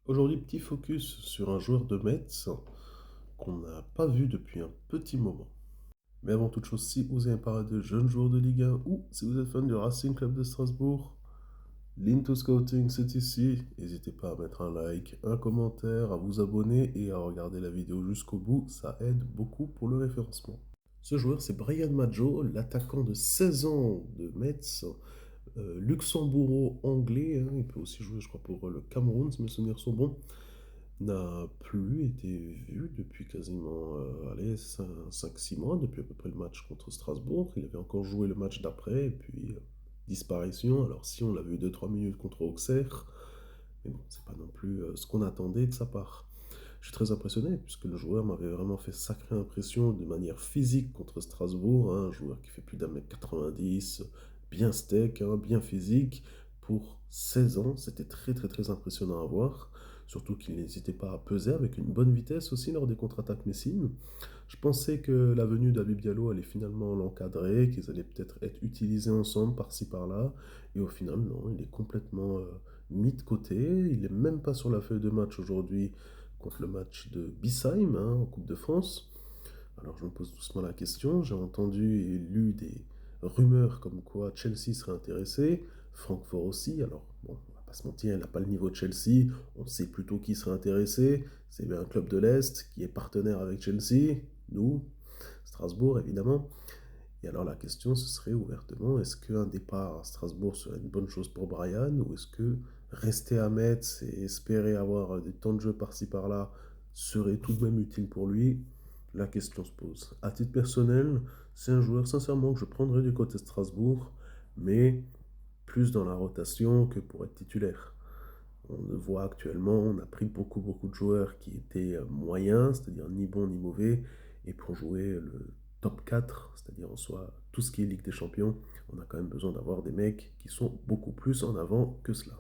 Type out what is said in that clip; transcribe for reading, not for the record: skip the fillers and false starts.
Aujourd'hui, petit focus sur un joueur de Metz qu'on n'a pas vu depuis un petit moment. Mais avant toute chose, si vous avez parlé de jeunes joueurs de Ligue 1 ou si vous êtes fan du Racing Club de Strasbourg, l'Into Scouting c'est ici. N'hésitez pas à mettre un like, un commentaire, à vous abonner et à regarder la vidéo jusqu'au bout. Ça aide beaucoup pour le référencement. Ce joueur, c'est Brian Maggio, l'attaquant de 16 ans de Metz, luxembourgeois-anglais. Il peut aussi jouer, je crois, pour le Cameroun, si mes souvenirs sont bons. N'a plus été vu depuis quasiment 5-6 mois, depuis à peu près le match contre Strasbourg. Il avait encore joué le match d'après, et puis disparition. Alors si on l'a vu 2-3 minutes contre Auxerre, mais bon, c'est pas non plus ce qu'on attendait de sa part. Je suis très impressionné, puisque le joueur m'avait vraiment fait sacrée impression de manière physique contre Strasbourg, un joueur qui fait plus d'1m90, bien steak, bien physique. Pour 16 ans, c'était très très très impressionnant à voir. Surtout qu'il n'hésitait pas à peser avec une bonne vitesse aussi lors des contre-attaques messines. Je pensais que la venue d'Habib Diallo allait finalement l'encadrer, qu'ils allaient peut-être être utilisés ensemble par-ci par-là. Et au final, non, il est complètement mis de côté. Il n'est même pas sur la feuille de match aujourd'hui contre le match de Bissheim en Coupe de France. Alors je me pose doucement la question. J'ai entendu et lu des rumeurs comme quoi Chelsea serait intéressé, Francfort aussi. Alors bon, on va pas se mentir, il n'a pas le niveau de Chelsea. On sait plutôt qui serait intéressé. C'est bien un club de l'Est qui est partenaire avec Chelsea, nous, Strasbourg évidemment. Et alors la question ce serait ouvertement, est-ce qu'un départ à Strasbourg serait une bonne chose pour Brian ou est-ce que rester à Metz et espérer avoir des temps de jeu par-ci par-là serait tout de même utile pour lui? La question se pose. À titre personnel, c'est un joueur sincèrement que je prendrais du côté de Strasbourg, mais plus dans la rotation que pour être titulaire. On le voit actuellement, on a pris beaucoup beaucoup de joueurs qui étaient moyens, c'est-à-dire ni bons ni mauvais, et pour jouer le top 4, c'est-à-dire en soi tout ce qui est Ligue des Champions, on a quand même besoin d'avoir des mecs qui sont beaucoup plus en avant que cela.